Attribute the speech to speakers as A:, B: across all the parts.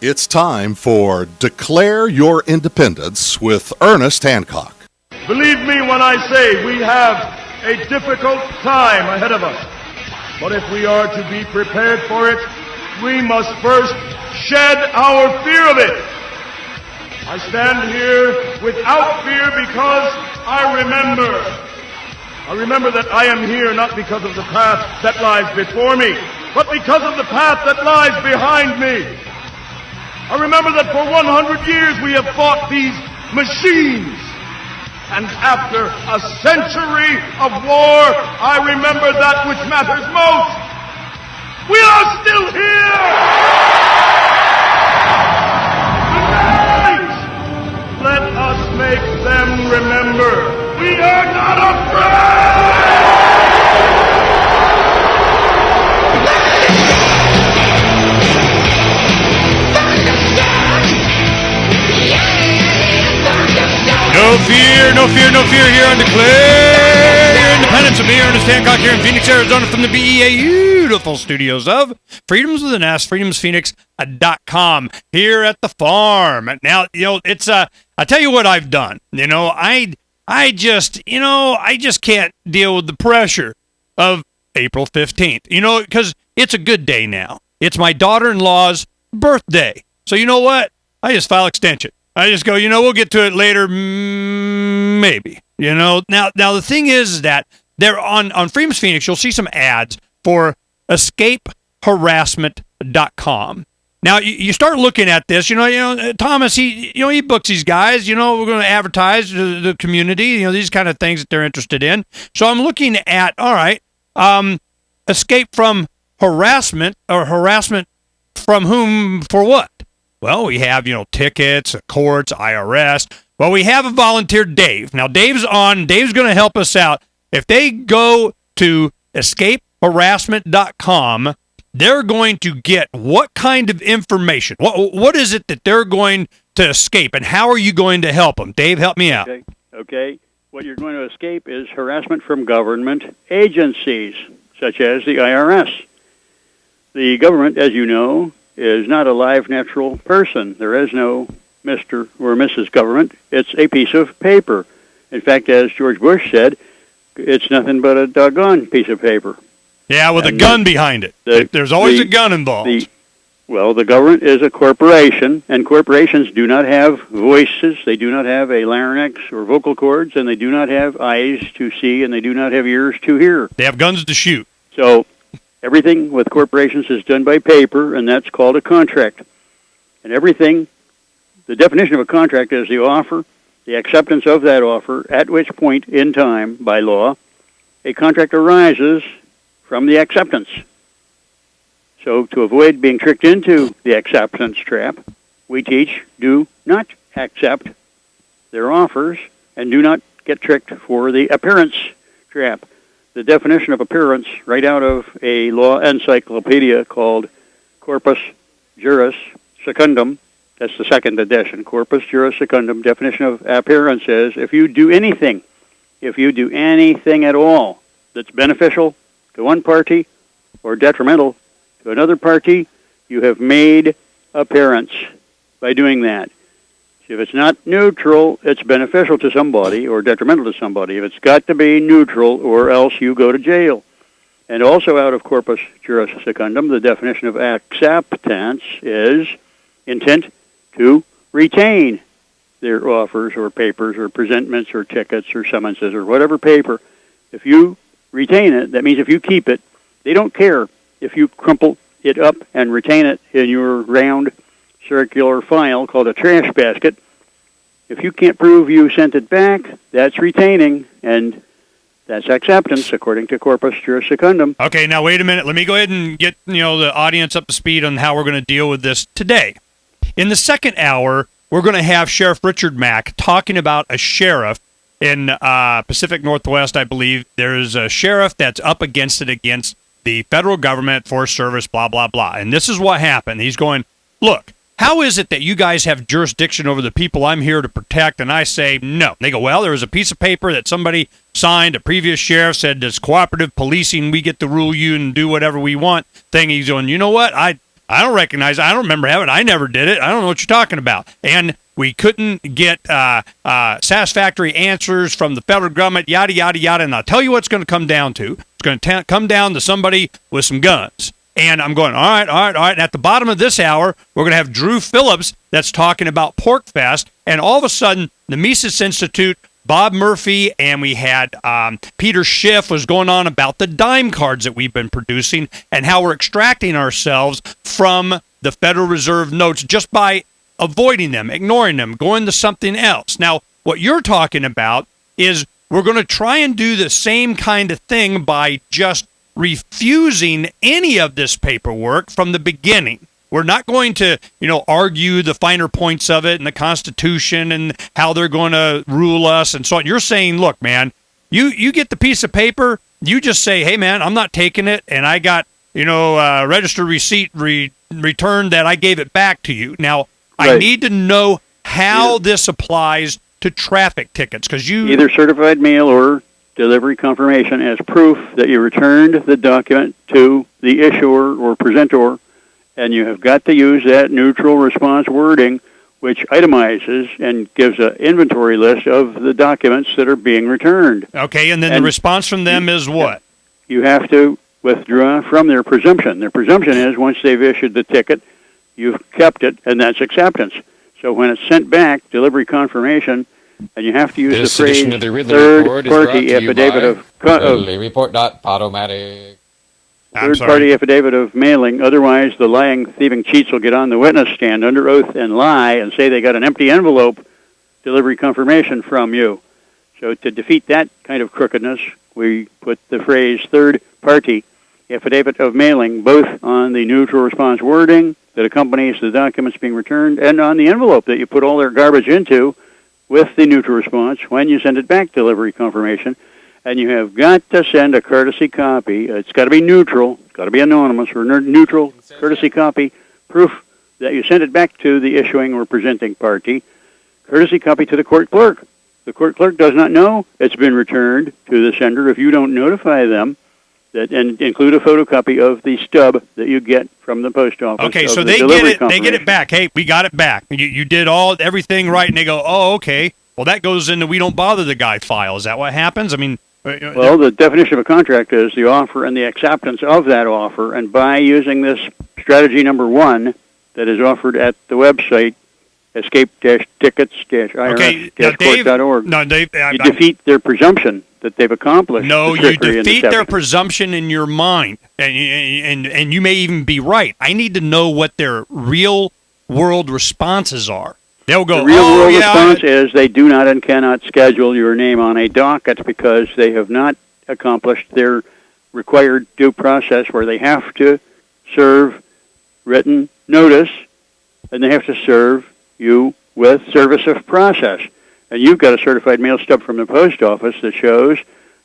A: It's time for Declare Your Independence with Ernest Hancock.
B: Believe me when I say we have a difficult time ahead of us. But if we are to be prepared for it, we must first shed our fear of it. I stand here without fear because I remember that I am here not because of the path that lies before me, but because of the path that lies behind me. I remember that for 100 years we have fought these machines. And after a century of war, I remember that which matters most. We are still here! Tonight, let us make them remember we are not afraid! No fear here on Declare Your Independence. With me, Ernest Hancock, here in Phoenix, Arizona, from the beautiful studios of Freedoms with an S, freedomsphoenix.com, here at the farm. Now, it's, I tell you what I've done. I just can't deal with the pressure of April 15th, because it's a good day now. It's my daughter-in-law's birthday. So you know what? I just file extension. I just go, we'll get to it later, maybe. Now the thing is that they're on Freedom's Phoenix, you'll see some ads for escapeharassment.com. Now, you start looking at this, Thomas, he books these guys, we're going to advertise to the community, these kind of things that they're interested in. So I'm looking at, all right, escape from harassment, or harassment from whom, for what? Well, we have, tickets, courts, IRS. Well, we have a volunteer, Dave. Now, Dave's going to help us out. If they go to escapeharassment.com, they're going to get what kind of information? What is it that they're going to escape, and how are you going to help them? Dave, help me out.
C: Okay. What you're going to escape is harassment from government agencies, such as the IRS. The government, as you know, is not a live, natural person. There is no Mr. or Mrs. Government. It's a piece of paper. In fact, as George Bush said, it's nothing but a doggone piece of paper.
B: Yeah, with a gun behind it. There's always a gun involved.
C: The government is a corporation, and corporations do not have voices. They do not have a larynx or vocal cords, and they do not have eyes to see, and they do not have ears to hear.
B: They have guns to shoot.
C: So everything with corporations is done by paper, and that's called a contract. And everything, the definition of a contract is the offer, the acceptance of that offer, at which point in time, by law, a contract arises from the acceptance. So to avoid being tricked into the acceptance trap, we teach, do not accept their offers, and do not get tricked for the appearance trap. The definition of appearance, right out of a law encyclopedia called Corpus Juris Secundum, that's the second edition, Corpus Juris Secundum, definition of appearance is, if you do anything at all that's beneficial to one party or detrimental to another party, you have made appearance by doing that. If it's not neutral, it's beneficial to somebody or detrimental to somebody. If it's got to be neutral, or else you go to jail. And also out of Corpus Juris Secundum, the definition of acceptance is intent to retain their offers or papers or presentments or tickets or summonses or whatever paper. If you retain it, that means if you keep it, they don't care if you crumple it up and retain it in your round circular file called a trash basket. If you can't prove you sent it back, that's retaining, and that's acceptance, according to Corpus Juris Secundum.
B: Okay, now wait a minute. Let me go ahead and get the audience up to speed on how we're going to deal with this today. In the second hour, we're going to have Sheriff Richard Mack talking about a sheriff in Pacific Northwest, I believe. There's a sheriff that's up against the federal government, Forest Service, blah, blah, blah. And this is what happened. He's going, look, how is it that you guys have jurisdiction over the people I'm here to protect? And I say, no. They go, well, there was a piece of paper that somebody signed. A previous sheriff said, this cooperative policing, we get to rule you and do whatever we want thing. He's going, you know what? I don't recognize it. I don't remember having it. I never did it. I don't know what you're talking about. And we couldn't get satisfactory answers from the federal government, yada, yada, yada. And I'll tell you what it's going to come down to. It's going to come down to somebody with some guns. And I'm going, all right. And at the bottom of this hour, we're going to have Drew Phillips that's talking about Porcfest. And all of a sudden, the Mises Institute, Bob Murphy, and we had Peter Schiff was going on about the dime cards that we've been producing and how we're extracting ourselves from the Federal Reserve notes just by avoiding them, ignoring them, going to something else. Now, what you're talking about is we're going to try and do the same kind of thing by just refusing any of this paperwork from the beginning. We're not going to, argue the finer points of it and the Constitution and how they're going to rule us and so on. You're saying, look, man, you get the piece of paper, you just say, hey, man, I'm not taking it, and I got, registered receipt returned that I gave it back to you. Now, right. I need to know how this applies to traffic tickets, because you... Either
C: certified mail or delivery confirmation as proof that you returned the document to the issuer or presenter, and you have got to use that neutral response wording, which itemizes and gives an inventory list of the documents that are being returned.
B: Okay, and then the response from them is what?
C: You have to withdraw from their presumption. Their presumption is once they've issued the ticket, you've kept it, and that's acceptance. So when it's sent back, delivery confirmation, and you have to use the phrase third-party affidavit of third-party affidavit of mailing. Otherwise, the lying, thieving cheats will get on the witness stand under oath and lie and say they got an empty envelope delivery confirmation from you. So to defeat that kind of crookedness, we put the phrase third-party affidavit of mailing both on the neutral response wording that accompanies the documents being returned and on the envelope that you put all their garbage into with the neutral response when you send it back delivery confirmation. And you have got to send a courtesy copy. It's got to be neutral. It's got to be anonymous or neutral courtesy copy, proof that you sent it back to the issuing or presenting party, courtesy copy to the court clerk. The court clerk does not know it's been returned to the sender if you don't notify them, that and include a photocopy of the stub that you get from the post office.
B: Okay, so they get it. They get it back. Hey, we got it back. You did everything right, and they go, oh, okay. Well, that goes into we don't bother the guy file. Is that what happens? I mean,
C: well, the definition of a contract is the offer and the acceptance of that offer, and by using this strategy number 1 that is offered at the website escape-tickets-irs-court.org, you defeat their presumption that they've accomplished.
B: No, you defeat their presumption in your mind, and you may even be right. I need to know what their real world responses are. They'll go,
C: the real world response is they do not and cannot schedule your name on a docket because they have not accomplished their required due process where they have to serve written notice and they have to serve you with service of process. And you've got a certified mail stub from the post office that shows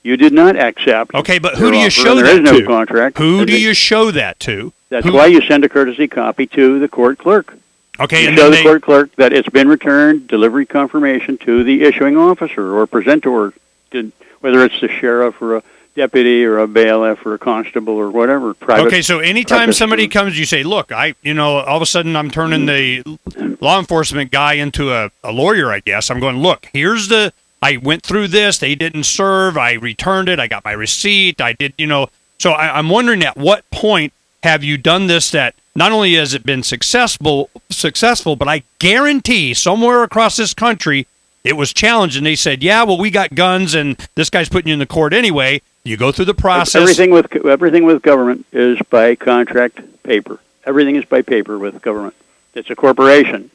C: you did not accept.
B: Okay, but who do you show that to?
C: There is no contract.
B: Who do you show that to?
C: That's why you send a courtesy copy to the court clerk.
B: Okay,
C: and show the court clerk that it's been returned, delivery confirmation to the issuing officer or presenter, whether it's the sheriff or a deputy or a bailiff or a constable or whatever.
B: Okay, so anytime somebody comes, you say, look, all of a sudden I'm turning the law enforcement guy into a lawyer, I guess. I'm going, look, I went through this, they didn't serve, I returned it, I got my receipt, I did, So I'm wondering at what point have you done this that not only has it been successful, but I guarantee somewhere across this country it was challenged and they said, yeah, well, we got guns and this guy's putting you in the court anyway. You go through the process.
C: Everything with government is by contract paper. Everything is by paper with government. It's a corporation.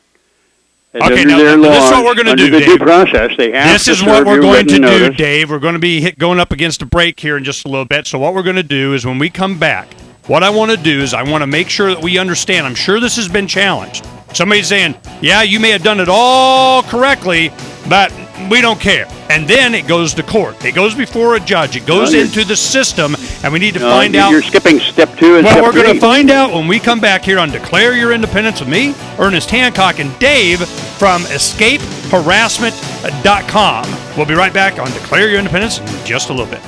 C: And
B: okay, now this is what we're going to do, Dave.
C: Due process, they have
B: this is what we're going to do, Dave. We're going to be going up against a break here in just a little bit. So what we're going to do is when we come back, what I want to do is I want to make sure that we understand. I'm sure this has been challenged. Somebody's saying, yeah, you may have done it all correctly, but we don't care. And then it goes to court. It goes before a judge. It goes into the system, and we need to find out.
C: You're skipping step 2 and step 3.
B: Well, we're going to find out when we come back here on Declare Your Independence with me, Ernest Hancock, and Dave from EscapeHarassment.com. We'll be right back on Declare Your Independence in just a little bit.